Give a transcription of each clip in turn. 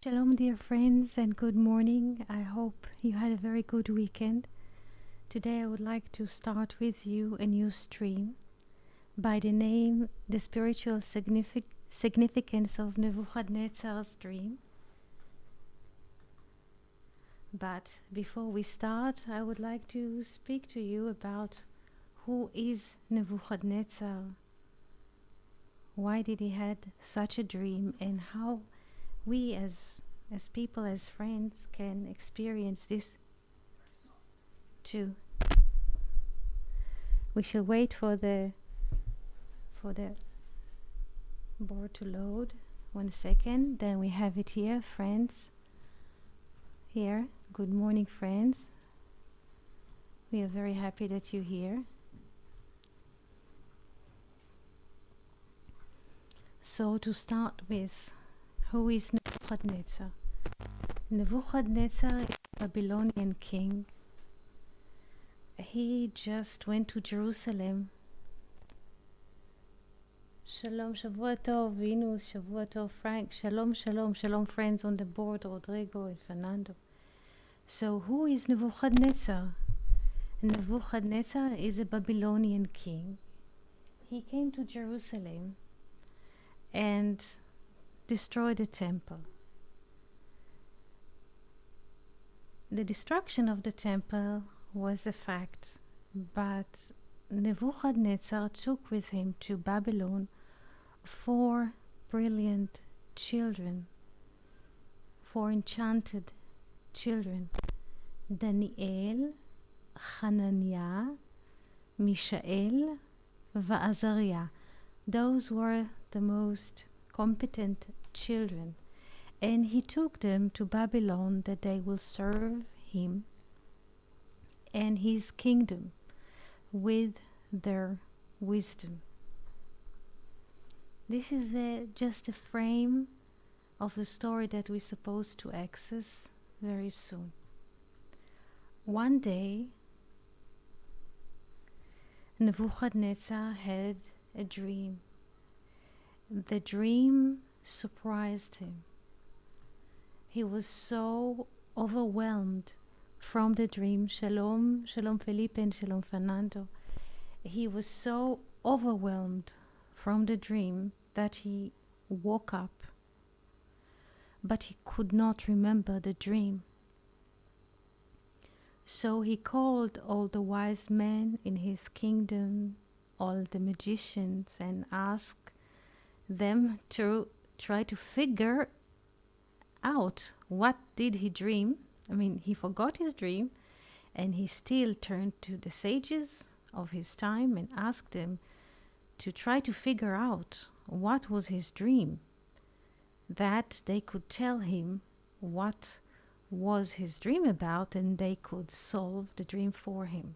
Shalom, dear friends, and good morning. I hope you had a very good weekend. Today I would like to start with you a new stream by the name The Spiritual Significance of Nebuchadnezzar's Dream. But before we start, I would like to speak to you about who is Nebuchadnezzar, why did he had such a dream, and how we as people, as friends, can experience this too. We shall wait for the board to load. 1 second. Then we have it here, friends. Here. Good morning, friends. We are very happy that you're here. So to start with, who is Nebuchadnezzar? Nebuchadnezzar is a Babylonian king. He just went to Jerusalem. Shalom, Shavua Tov, Venus, Shavua Tov, Frank. Shalom, shalom, shalom, friends on the board, Rodrigo and Fernando. So who is Nebuchadnezzar? Nebuchadnezzar is a Babylonian king. He came to Jerusalem and destroyed the temple. The destruction of the temple was a fact, but Nebuchadnezzar took with him to Babylon 4 brilliant children, 4 enchanted children: Daniel, Hananiah, Mishael, Azariah. Those were the most competent children, and he took them to Babylon that they will serve him and his kingdom with their wisdom. This is just a frame of the story that we're supposed to access very soon. One day, Nebuchadnezzar had a dream. The dream surprised him. He was so overwhelmed from the dream. Shalom, shalom Felipe and shalom Fernando. He was so overwhelmed from the dream that he woke up, but he could not remember the dream. So he called all the wise men in his kingdom, all the magicians, and asked them to try to figure out what did he dream. I mean, he forgot his dream, and he still turned to the sages of his time and asked them to try to figure out what was his dream, that they could tell him what was his dream about, and they could solve the dream for him.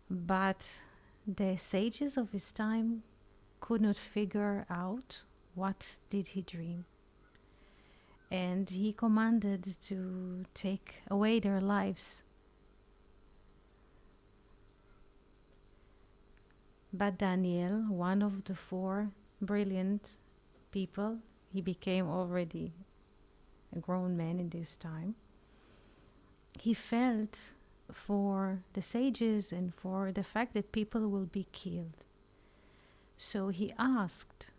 But the sages of his time could not figure out what did he dream, and he commanded to take away their lives. But Daniel, one of the 4 brilliant people, he became already a grown man in this time. He felt for the sages and for the fact that people will be killed. So he asked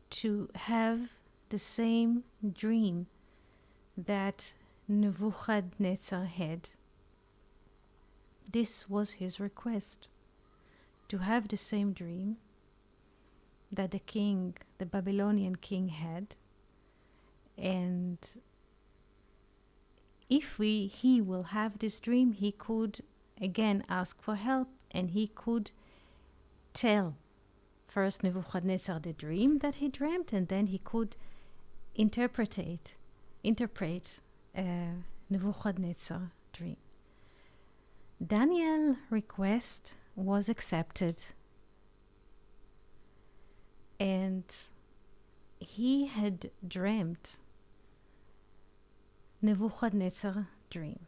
to have the same dream that Nebuchadnezzar had. This was his request, to have the same dream that the king, the Babylonian king, had. And if he will have this dream, he could again ask for help, and he could tell first Nebuchadnezzar the dream that he dreamt, and then he could interpret Nebuchadnezzar's dream. Daniel's request was accepted, and he had dreamt Nebuchadnezzar's dream,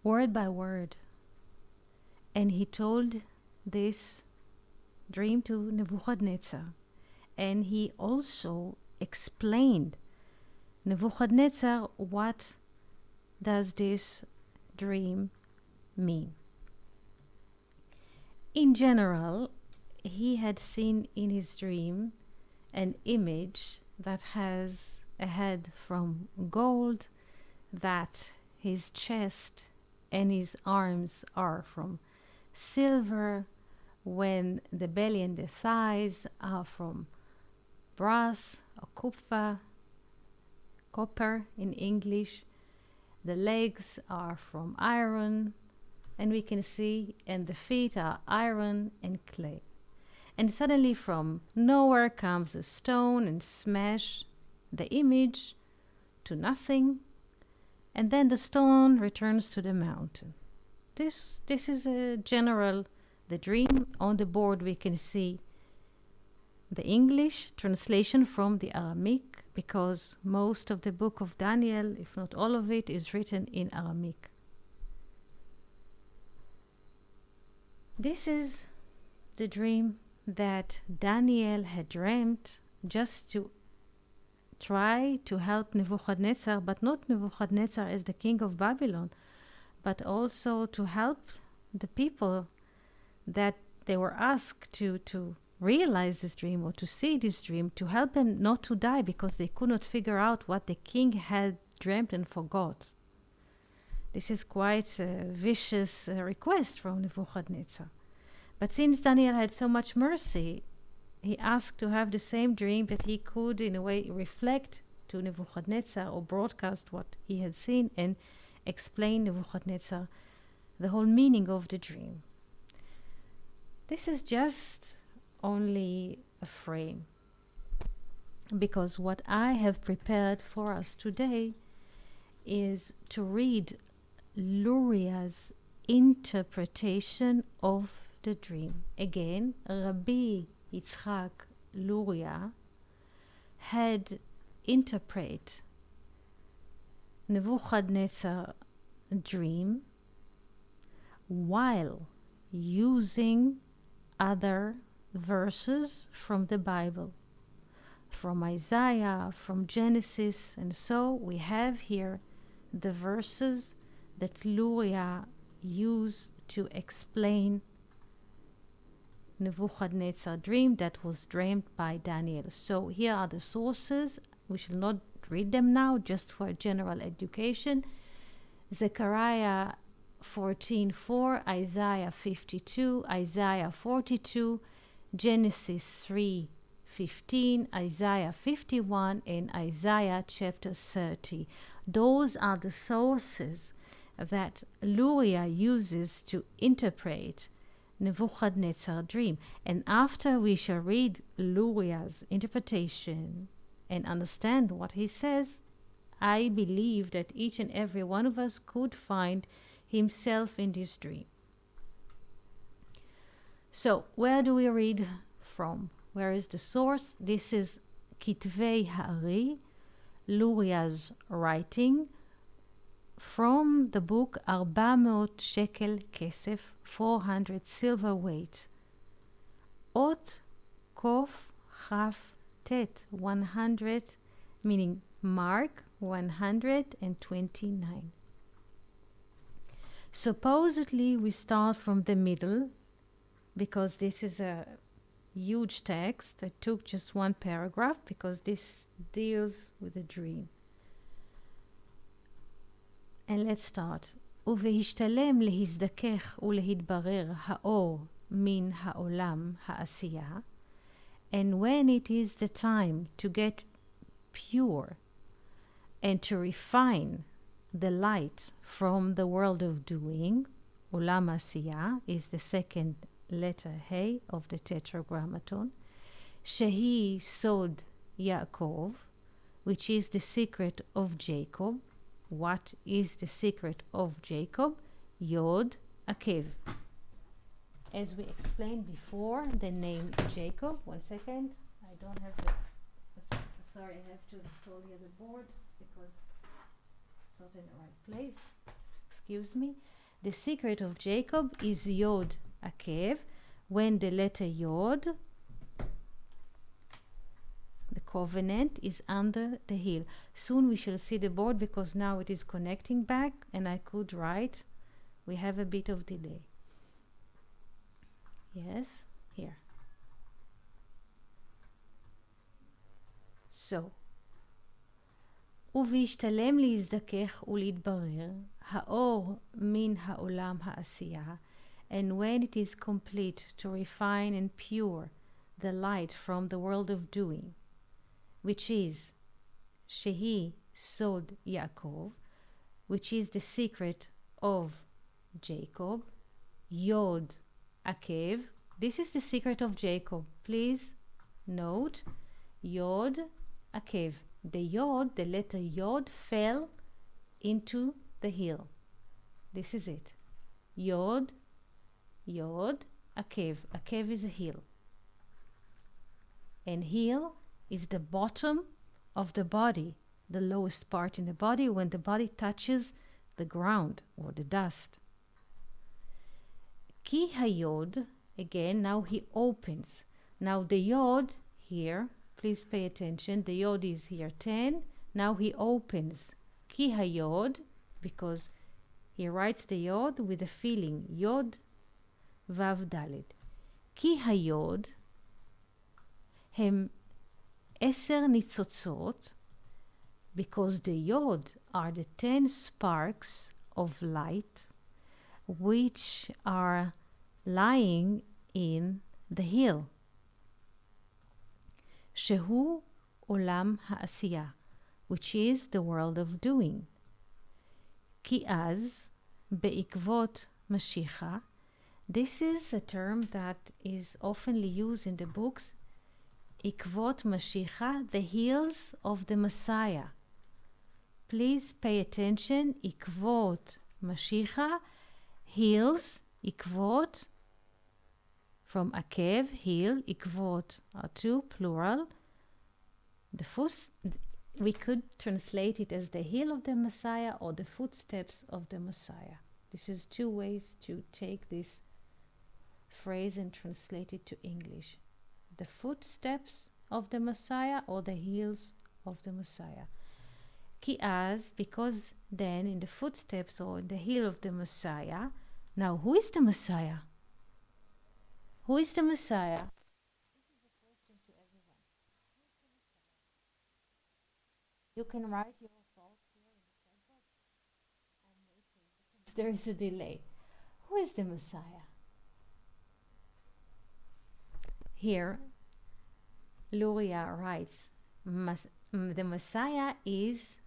word by word, and he told this dream to Nebuchadnezzar, and he also explained Nebuchadnezzar, what does this dream mean? In general, he had seen in his dream an image that has a head from gold, that his chest and his arms are from silver, when the belly and the thighs are from brass or copper in English. The legs are from iron, and we can see, and the feet are iron and clay. And suddenly from nowhere comes a stone and smash the image to nothing, and then the stone returns to the mountain. This is a general, the dream. On the board we can see the English translation from the Aramaic, because most of the book of Daniel, if not all of it, is written in Aramaic. This is the dream that Daniel had dreamt, just to try to help Nebuchadnezzar, but not Nebuchadnezzar as the king of Babylon, but also to help the people that they were asked to realize this dream or to see this dream, to help them not to die, because they could not figure out what the king had dreamt and forgot. This is quite a vicious request from Nebuchadnezzar. But since Daniel had so much mercy, he asked to have the same dream that he could, in a way, reflect to Nebuchadnezzar or broadcast what he had seen and explain Nebuchadnezzar the whole meaning of the dream. This is just only a frame, because what I have prepared for us today is to read Luria's interpretation of the dream. Again, Rabbi Yitzchak Luria had interpreted Nebuchadnezzar's dream while using other verses from the Bible, from Isaiah, from Genesis, and so we have here the verses that Luria used to explain Nebuchadnezzar's dream that was dreamed by Daniel. So here are the sources. We shall not read them now, just for general education. Zechariah 14:4, Isaiah 52, Isaiah 42, Genesis 3:15, Isaiah 51, and Isaiah chapter 30. Those are the sources that Luria uses to interpret Nebuchadnezzar's dream. And after we shall read Luria's interpretation and understand what he says, I believe that each and every one of us could find himself in this dream. So, where do we read from? Where is the source? This is Kitvei Ha'ari, Luria's writing, from the book 400 shekel kesef, 400 silver weight. Ot Kof Chaf Tet, 100, meaning mark 129. Supposedly we start from the middle, because this is a huge text. I took just one paragraph because this deals with a dream. And let's start. ובהשתלם להזדכך ולהתברר האור מן העולם העשייה, and when it is the time to get pure and to refine the light from the world of doing, עולם העשייה is the second letter Hey of the Tetragrammaton, שהיא סוד יעקב, which is the secret of Jacob. What is the secret of Jacob? Yod Akev. As we explained before, the name Jacob. 1 second. I don't have the... Sorry, I have to install the other board because it's not in the right place. Excuse me. The secret of Jacob is Yod Akev, when the letter Yod covenant is under the heel. Soon we shall see the board because now it is connecting back and I could write. We have a bit of delay. Yes, here. So, ובהשתלם להזדכך ולהתברר, האור מן העולם העשייה, and when it is complete to refine and pure the light from the world of doing, which is שהיא סוד יעקב, which is the secret of Jacob, Yod Akev, this is the secret of Jacob. Please note, Yod Akev. The Yod, the letter Yod, fell into the heel. This is it. Yod, Yod, Akev. Akev is a heel. And heel is the bottom of the body, the lowest part in the body when the body touches the ground or the dust. Ki hayod, again, now he opens. Now the Yod here, please pay attention, the Yod is here 10, now he opens. Ki hayod, because he writes the Yod with a feeling, Yod Vav Dalet. Ki hayod, הם 10 ניצוצות, because the Yod are the 10 sparks of light which are lying in the heel. שהוא עולם העשייה, which is the world of doing. כי אז, בעקבות משיחה, this is a term that is often used in the books, עקבות משיחה, the heels of the Messiah. Please pay attention, עקבות משיחה, heels, עקבות, from עקב, heel, עקבות are two, plural. We could translate it as the heel of the Messiah or the footsteps of the Messiah. This is two ways to take this phrase and translate it to English. The footsteps of the Messiah or the heels of the Messiah. כי אז, because then in the footsteps or in the heel of the Messiah. Now, who is the Messiah? Who is the Messiah? This is a question to everyone. You can write your thoughts here in the chat box. I'm waiting because there is a delay. Who is the Messiah? Here, Luria writes, the Messiah is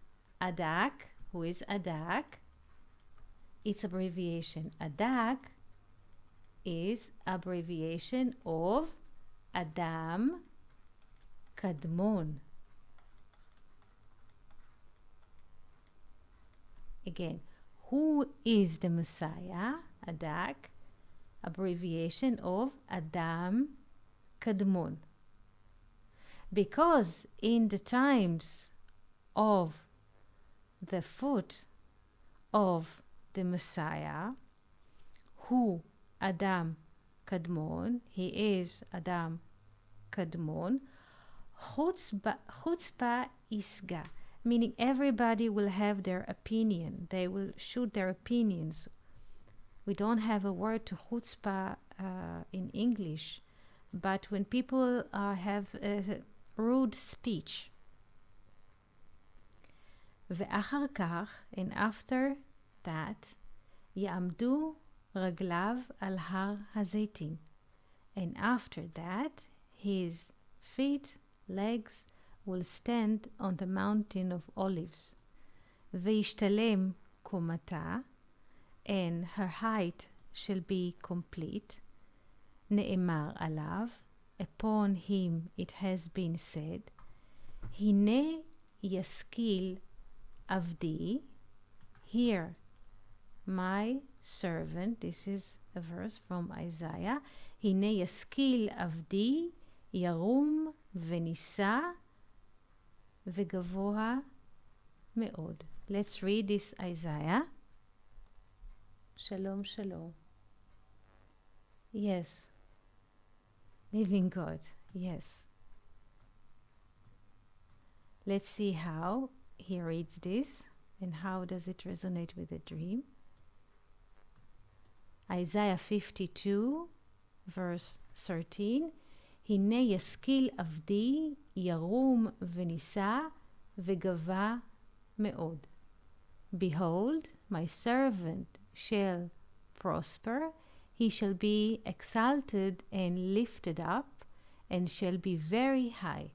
Adak. Who is Adak? It's abbreviation. Adak is abbreviation of Adam Kadmon. Again, who is the Messiah? Adak, abbreviation of Adam Kadmon. Because in the times of the foot of the Messiah, who Adam Kadmon, he is Adam Kadmon, chutzpah isga, meaning everybody will have their opinion. They will shoot their opinions. We don't have a word to chutzpah in English, but when people have rude speech. ואחר כך, and after that, יעמדו רגליו על הר הזיתים. And after that, his feet, legs, will stand on the mountain of olives. וישתלם קומתה, and her height shall be complete. נאמר עליו, upon him it has been said, הנה ישכיל עבדי, here my servant, this is a verse from Isaiah, הנה ישכיל עבדי, ירום ונישא וגבוה מאוד. Let's read this Isaiah. Shalom, shalom. Yes. Living God, yes. Let's see how he reads this and how does it resonate with the dream. Isaiah 52, verse 13. הנה ישכיל עבדי ירום ונישא וגבה מאוד. Behold, my servant shall prosper, he shall be exalted and lifted up, and shall be very high.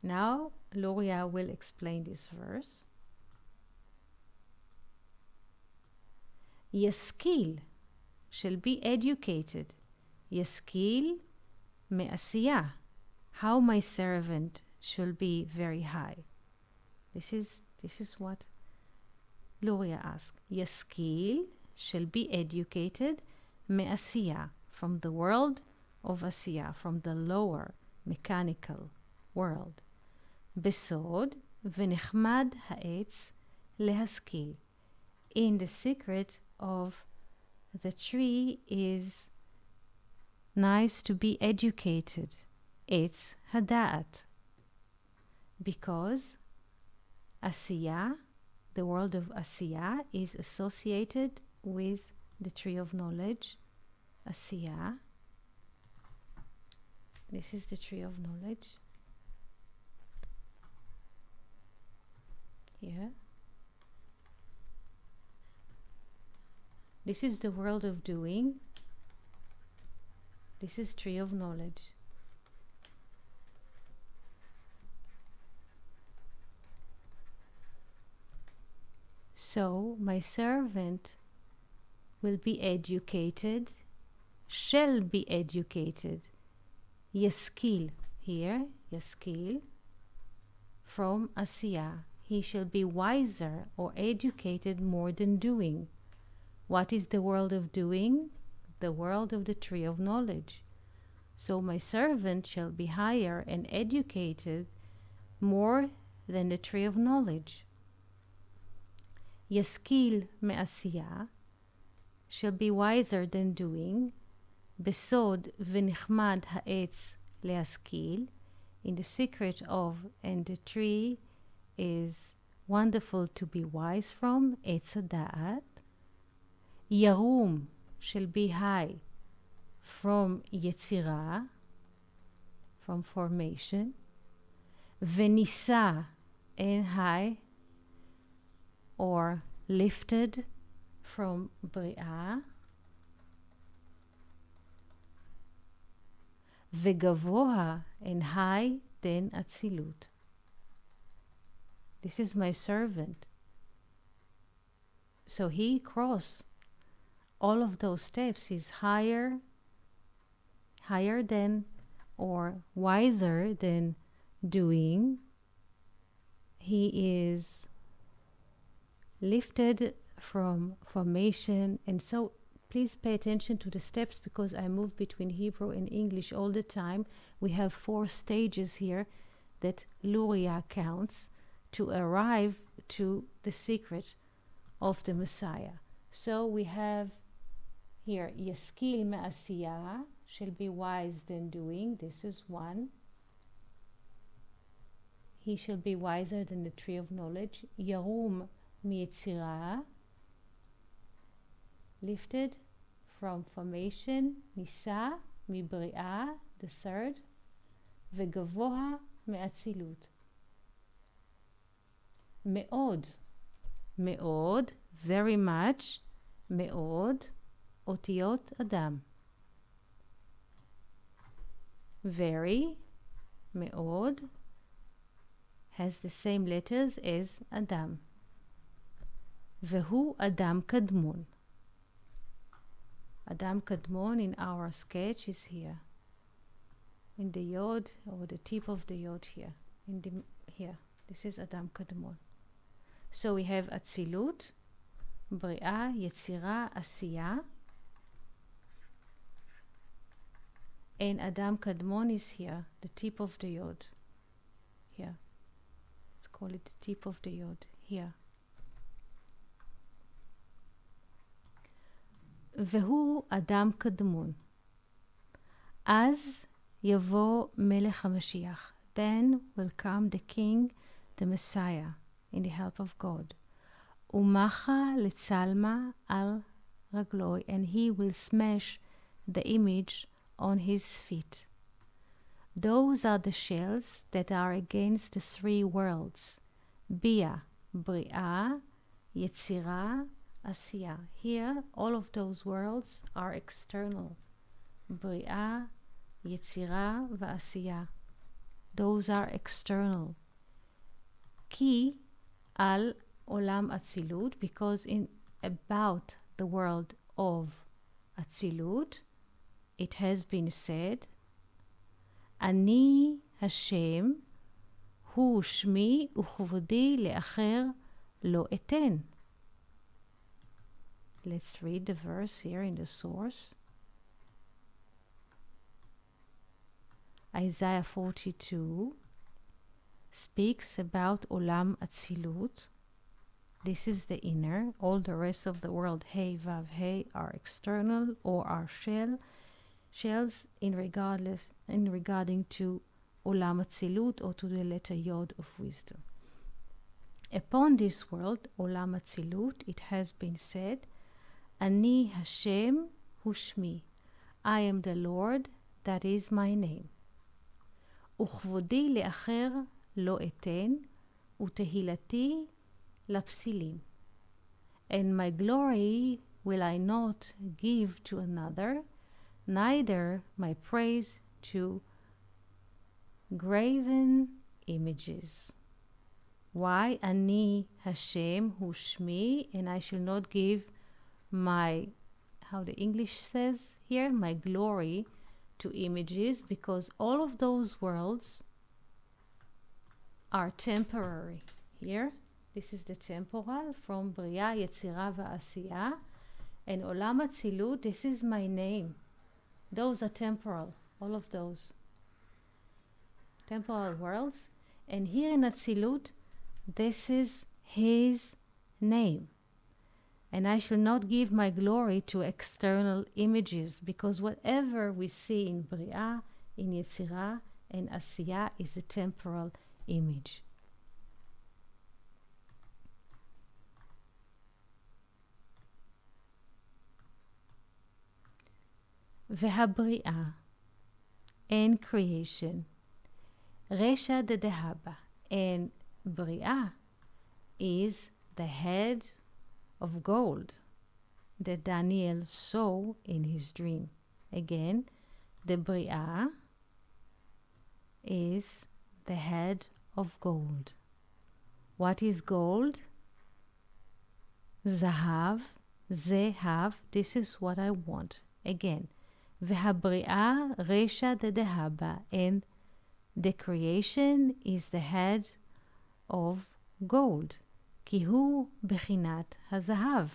Now, Luria will explain this verse. ישכיל shall be educated. ישכיל מעשייה. How my servant shall be very high. This is what Luria asked. ישכיל shall be educated מעשייה, from the world of עשייה, from the lower mechanical world. בסוד ונחמד העץ להשכיל. In the secret of the tree is nice to be educated. It's hada'at. Because Asiya, the world of Asiya, is associated with the tree of knowledge. Asiya. This is the tree of knowledge. Here. This is the world of doing. This is tree of knowledge. So my servant will be educated, shall be educated. Yaskil here, Yaskil, from Asiya. He shall be wiser or educated more than doing. What is the world of doing? The world of the tree of knowledge. So my servant shall be higher and educated more than the tree of knowledge. Yaskil me'asiya shall be wiser than doing. Besod v'nichmad ha'etz le'askil. In the secret of, and the tree is wonderful to be wise from. Etz ha'da'at. Yarum shall be high from Yetzirah, from formation. Venisa, and high or lifted from Bri'ah. Vegavoha, and high than Atzilut. This is my servant. So he crossed all of those steps. Is higher than or wiser than doing. He is lifted from formation. And so please pay attention to the steps, because I move between Hebrew and English all the time. We have 4 stages here that Luria counts to arrive to the secret of the Messiah. So we have here, Yaskil me'asiyah, shall be wise than doing. This is 1. He shall be wiser than the tree of knowledge. Yarum mi'etzirah, lifted from formation. Nisa mi'bri'ah, the 3rd. Vegavoha me'atzilut. Me'od, me'od, very much. Me'od, otiyot adam. Very, me'od, has the same letters as Adam. Vehu Adam Kadmon. Adam Kadmon in our sketch is here. In the yod, or the tip of the yod here. Here. This is Adam Kadmon. So we have Atzilut, Bri'ah, Yetzirah, Asiya. And Adam Kadmon is here, the tip of the yod. Here. Let's call it the tip of the yod. Here. Vehu Adam Kadmon. As יבוא מלך המשיח. Then will come the king, the Messiah, in the help of God. ומחה לצלמה על רגלוי, and he will smash the image on his feet. Those are the shells that are against the three worlds. Bia, בריאה, יצירה, עשייה. Here, all of those worlds are external. בריאה, יצירה ועשייה. Those are external. כי על עולם אצילות, because in about the world of אצילות, it has been said, אני השם, הוא שמי וכבודי לאחר לא אתן. Let's read the verse here in the source. Isaiah 42 speaks about Olam Atzilut. This is the inner. All the rest of the world, Hey, Vav, Hey, are external or are shells in regarding to Olam Atzilut or to the letter Yod of wisdom. Upon this world, Olam Atzilut, it has been said, Ani Hashem hu shmi. I am the Lord, that is my name. וכבודי לאחר לא אתן, ותהילתי לפסילים. And my glory will I not give to another, neither my praise to graven images. Why? Ani Hashem hu shmi, and I shall not give my, how the English says here, my glory to images, because all of those worlds are temporary. Here, this is the temporal from Bria, Yetzira, Va'asiya, and Olam Atzilut, this is my name. Those are temporal, all of those. Temporal worlds. And here in Atzilut, this is his name. And I shall not give my glory to external images, because whatever we see in Bria, in Yetzirah, and Asiya is a temporal image. והבריאה, and creation, Resha de Dehaba, and Bria is the head of gold that Daniel saw in his dream. Again, the Bria is the head of gold. What is gold? Zahav, Zehav, this is what I want. Again, Vehabria Resha de Dehaba, and the creation is the head of gold. כי הוא בחינת הזהב.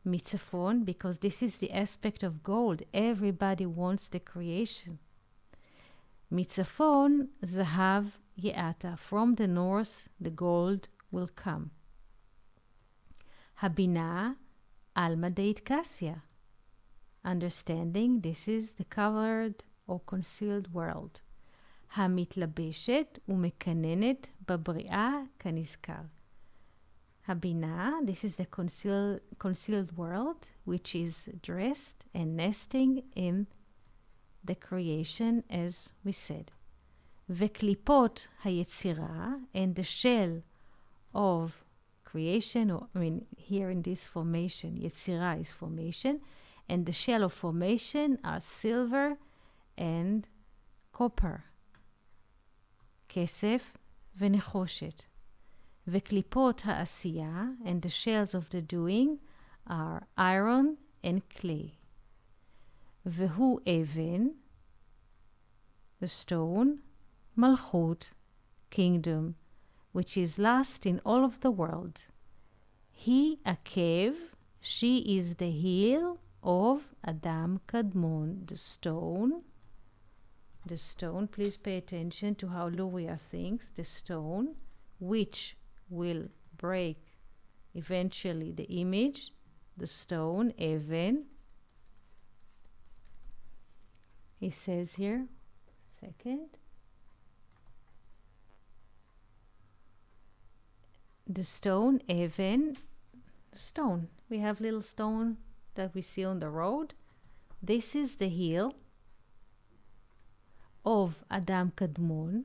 מצפון, because this is the aspect of gold. Everybody wants the creation. מצפון, זהב יעתה. From the north, the gold will come. הבינה, עלמא דאיטקסיה. Understanding, this is the covered or concealed world. המתלבשת ומקננת בבריאה כנזכר. הבינה, this is the concealed world, which is dressed and nesting in the creation, as we said. וקליפות היצירה, and the shell of creation, or I mean here in this formation, יצירה is formation, and the shell of formation are silver and copper. כסף ונחושת. וקליפות העשייה, and the shells of the doing, are iron and clay. והוא אבן, the stone, מלכות, kingdom, which is last in all of the world. היא עקב, she is the heel of Adam Kadmon, the stone. The stone, please pay attention to how Luria thinks. The stone, which will break eventually the image, the stone, Even. He says here, second, the stone, even, stone. We have little stone that we see on the road. This is the heel of Adam Kadmon.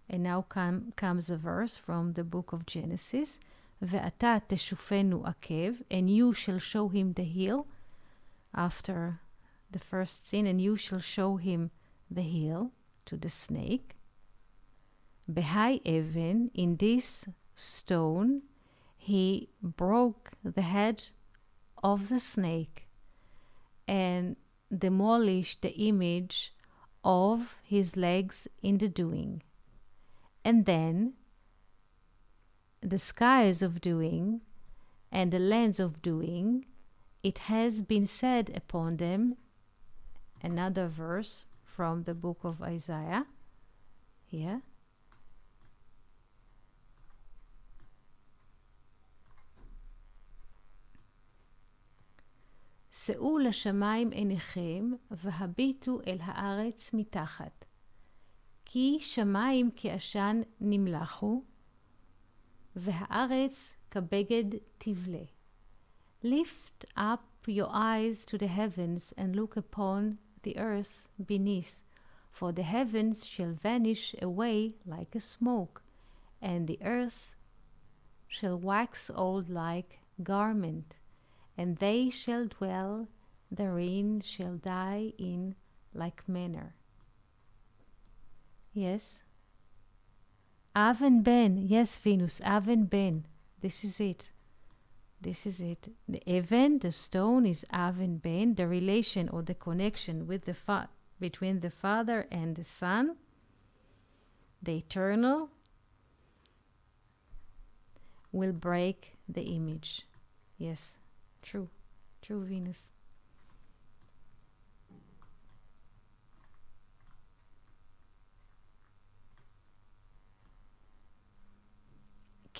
And now comes a verse from the book of Genesis. Ve'ata teshufenu akev, and you shall show him the heel, after the first sin, and you shall show him the heel to the snake. Behai even, in this stone, he broke the head of the snake and demolished the image of his legs in the doing. And then the skies of doing and the lands of doing, it has been said upon them, another verse from the book of Isaiah here. שאו לשמיים עיניכם והביטו אל הארץ מתחת. כי שמיים כעשן נמלחו, והארץ כבגד תבלה. Lift up your eyes to the heavens and look upon the earth beneath, for the heavens shall vanish away like a smoke, and the earth shall wax old like garment, and they shall dwell therein, shall die in like manner. Yes. Aven Ben. Yes, Venus. Aven Ben. This is it. This is it. The Even, the stone, is Aven Ben. The relation or the connection with between the Father and the Son, the eternal, will break the image. Yes. True. True, Venus.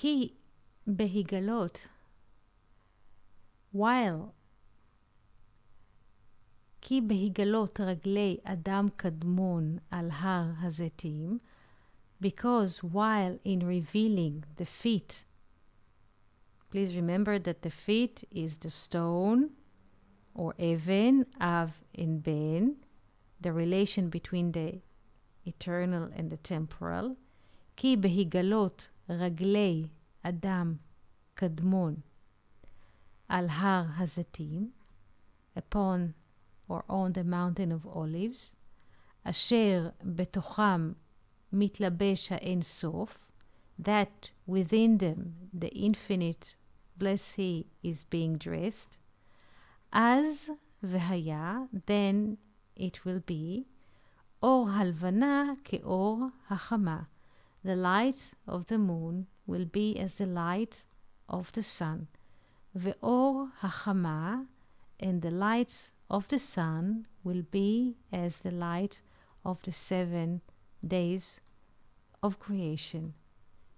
כי בהיגלות, while, כי בהיגלות רגלי אדם קדמון על הר הזיתים, because while in revealing the feet, please remember that the feet is the stone or even, Av and Ben, the relation between the eternal and the temporal. כי בהיגלות רגלי אדם קדמון על הר הזיתים, upon or on the mountain of olives, אשר בתוכם מתלבש האין סוף, that within them the infinite blessed he is being dressed, אז והיה, then it will be, אור הלבנה כאור החמה. The light of the moon will be as the light of the sun. Ve'or hachama, and the light of the sun will be as the light of the 7 days of creation.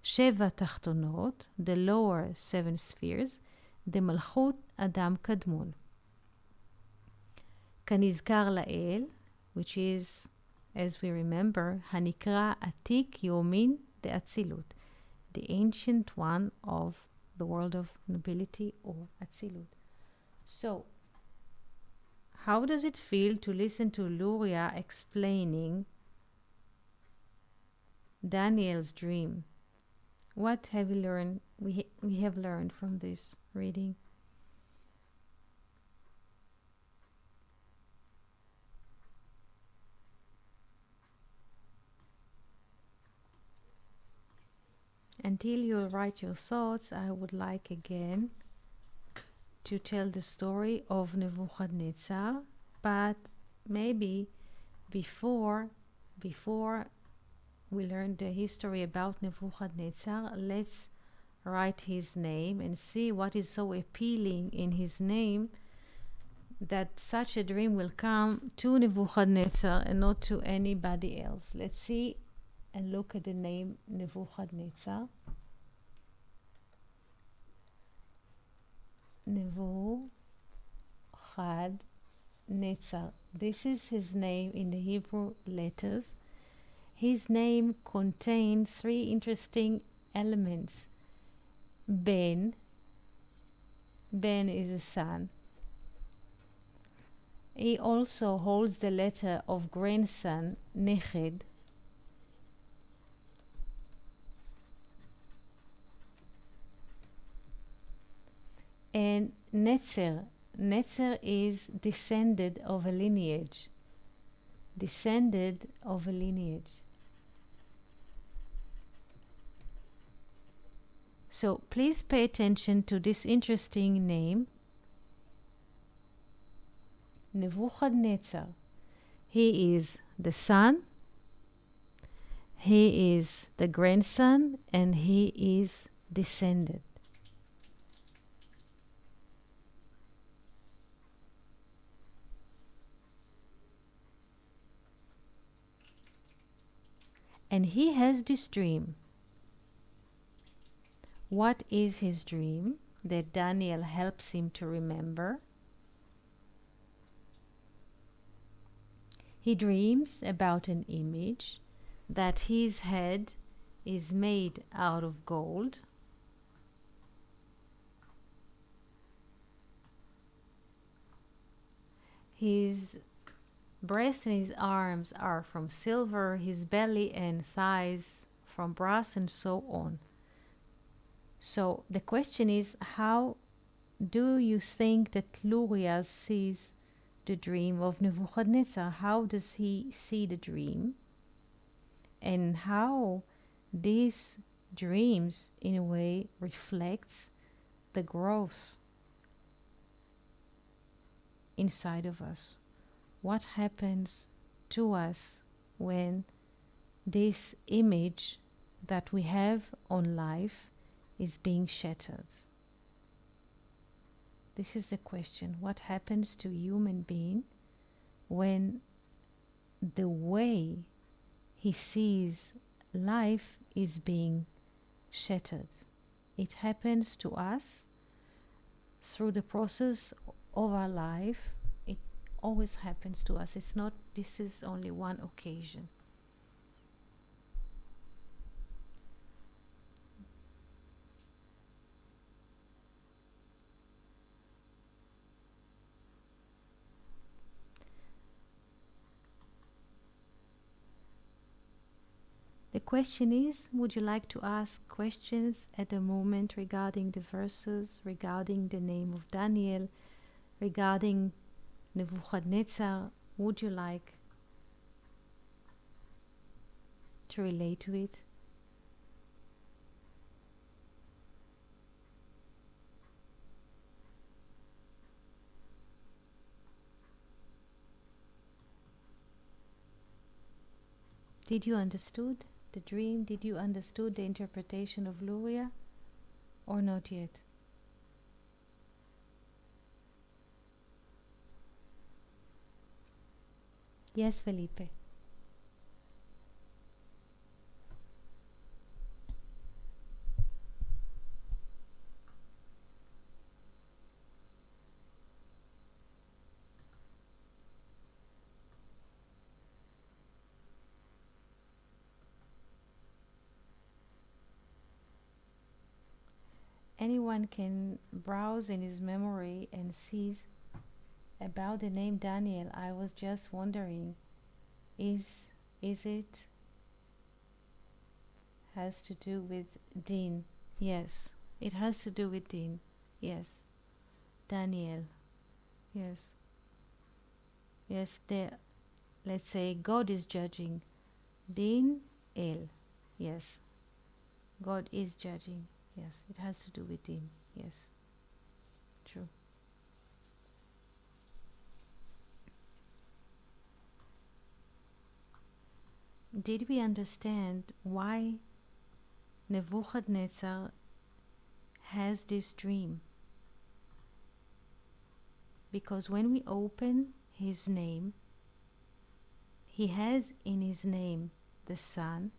Sheva tachtonot, the lower 7 spheres, the malchut Adam Kadmon. Kanizkar lael, which is, as we remember, Hanikra Atik Yomin de Atzilut, the ancient one of the world of nobility or Atzilut. So, how does it feel to listen to Luria explaining Daniel's dream? What have we learned? We have learned from this reading. Until you write your thoughts, I would like again to tell the story of Nebuchadnezzar, but maybe before we learn the history about Nebuchadnezzar, let's write his name and see what is so appealing in his name that such a dream will come to Nebuchadnezzar and not to anybody else. Let's see and look at the name Nebuchadnezzar. Nebuchadnezzar. This is his name in the Hebrew letters. His name contains three interesting elements. Ben is a son. He also holds the letter of grandson, Neched. And Netzer is descended of a lineage. So please pay attention to this interesting name, Nebuchadnezzar. He is the son, he is the grandson, and he is descended. And he has this dream. What is his dream that Daniel helps him to remember? He dreams about an image that his head is made out of gold. His breast and his arms are from silver, his belly and thighs from brass, and so on. So the question is, how do you think that Luria sees the dream of Nebuchadnezzar? How does he see the dream? And how these dreams, in a way, reflects the growth inside of us? What happens to us when this image that we have on life is being shattered? This is the question. What happens to a human being when the way he sees life is being shattered? It happens to us through the process of our life. It always happens to us. It's not, this is only one occasion. The question is, would you like to ask questions at the moment regarding the verses, regarding the name of Daniel, regarding Nebuchadnezzar? Would you like to relate to it? Did you understood the dream? Did you understood the interpretation of Luria, or not yet? Yes, Felipe. Anyone can browse in his memory and sees about the name Daniel. I was just wondering, is it has to do with Din? Yes, it has to do with Din. Yes, Daniel. Yes, yes. Let's say God is judging. Din El. Yes, God is judging. Yes, it has to do with Din. Yes, true. Did we understand why Nebuchadnezzar has this dream? Because when we open his name, he has in his name the son,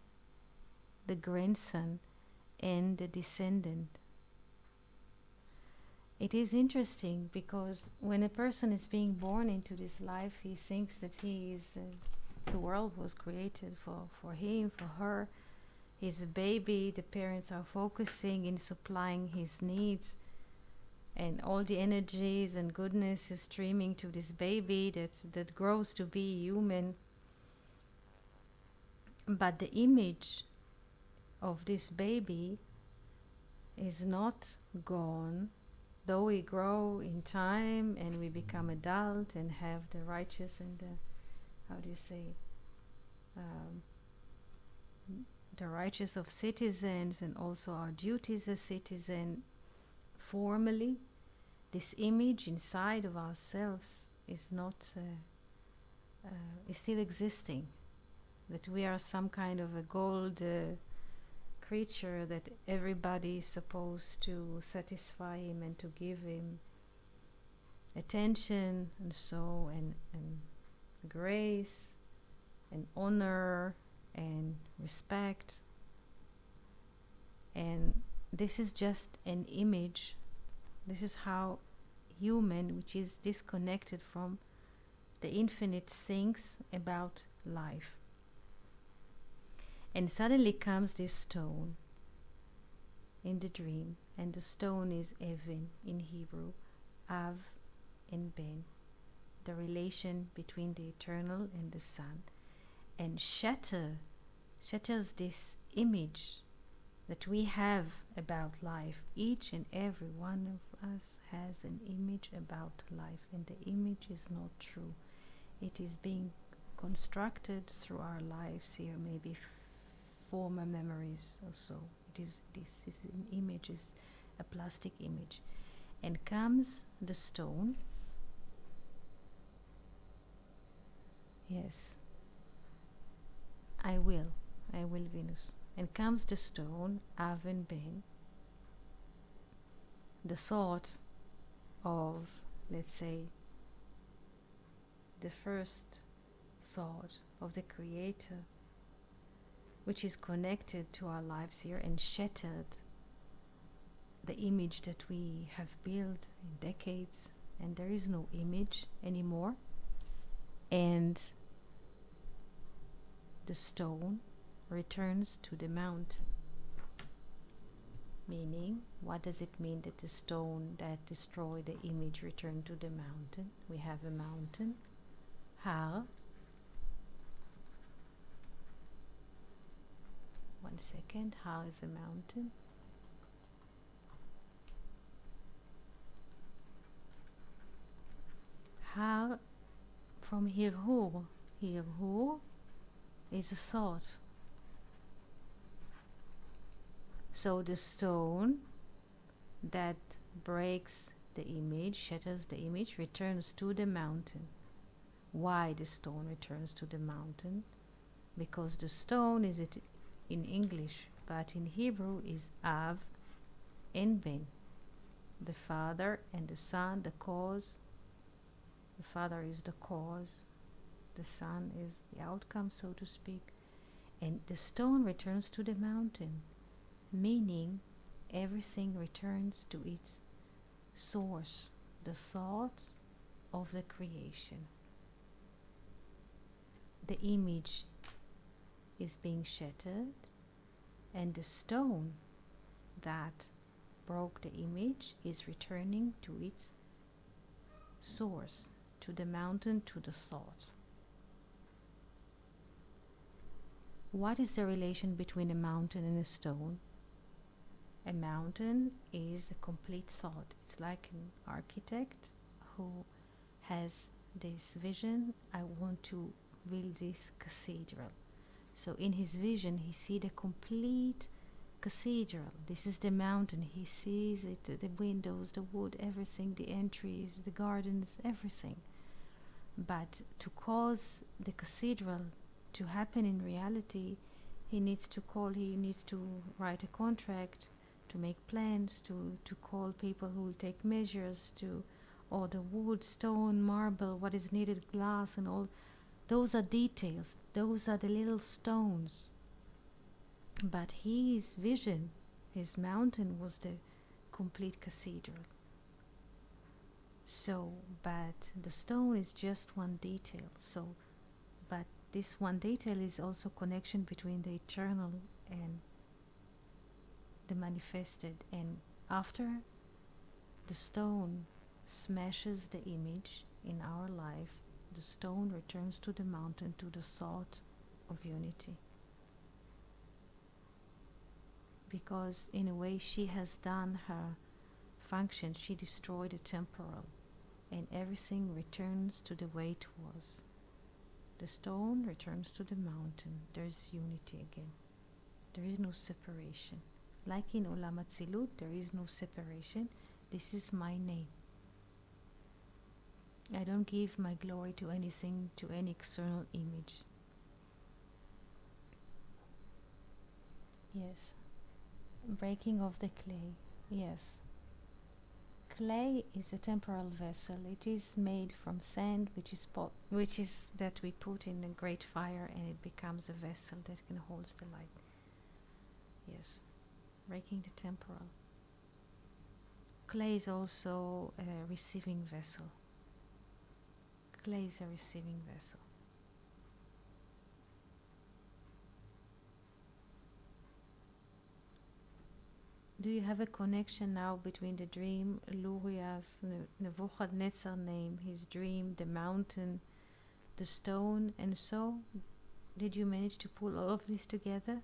the grandson, and the descendant. it is interesting because when a person is being born into this life, he thinks that he is, the world was created for him, for her. He's a baby, the parents are focusing in supplying his needs, and all the energies and goodness is streaming to this baby that grows to be human. But the image of this baby is not gone, though we grow in time and we become adult and have the righteous and the, how do you say, the righteous of citizens and also our duties as citizens. Formally, this image inside of ourselves is not, is still existing, that we are some kind of a gold creature that everybody is supposed to satisfy him and to give him attention and so and grace and honor and respect. And this is just an image. This is how human, which is disconnected from the infinite, thinks about life. And suddenly comes this stone in the dream, and the stone is Evan in Hebrew, Av and Ben, the relation between the eternal and the Son, and shatters this image that we have about life. Each and every one of us has an image about life, and the image is not true. It is being constructed through our lives here, maybe former memories or so. This is an image, is a plastic image. And comes the stone. Yes, I will Venus. And comes the stone, Av and Ben, the thought of, let's say, the first thought of the Creator, which is connected to our lives here and shattered the image that we have built in decades, and there is no image anymore. And the stone returns to the mountain. Meaning, what does it mean that the stone that destroyed the image returned to the mountain? We have a mountain, Har. One second, Har is a mountain. Har from Hirhur. Hirhur is a thought. So the stone that breaks the image, shatters the image, returns to the mountain. Why the stone returns to the mountain? Because the stone is it in English, but in Hebrew is Av and Ben. The Father and the Son, the cause. The Father is the cause. The Son is the outcome, so to speak. And the stone returns to the mountain, meaning everything returns to its source, the thoughts of the creation. The image is being shattered, and the stone that broke the image is returning to its source, to the mountain, to the thought. What is the relation between a mountain and a stone? A mountain is a complete thought. It's like an architect who has this vision. I want to build this cathedral. So in his vision, he sees the complete cathedral. This is the mountain. He sees it, the windows, the wood, everything, the entries, the gardens, everything. But to cause the cathedral to happen in reality, he needs to write a contract, to make plans, to call people who will take measures, to order wood, stone, marble, what is needed, glass and all. Those are details. Those are the little stones. But his vision, his mountain, was the complete cathedral. So, but the stone is just one detail. So, but this one detail is also connection between the eternal and the manifested. And after the stone smashes the image in our life, the stone returns to the mountain, to the thought of unity. Because in a way she has done her function, she destroyed the temporal, and everything returns to the way it was. The stone returns to the mountain. There is unity again. There is no separation. Like in Olam Atzilut, there is no separation. This is my name. I don't give my glory to anything, to any external image. Yes. Breaking of the clay. Yes. Clay is a temporal vessel. It is made from sand, which is that we put in a great fire, and it becomes a vessel that can hold the light. Yes. Breaking the temporal. Clay is also a receiving vessel. Clay is a receiving vessel. Do you have a connection now between the dream, Luria's Nebuchadnezzar name, his dream, the mountain, the stone, and so? Did you manage to pull all of this together?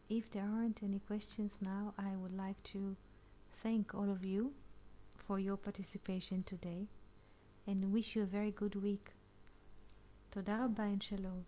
If there aren't any questions now, I would like to thank all of you for your participation today and wish you a very good week. Toda rabba and shalom.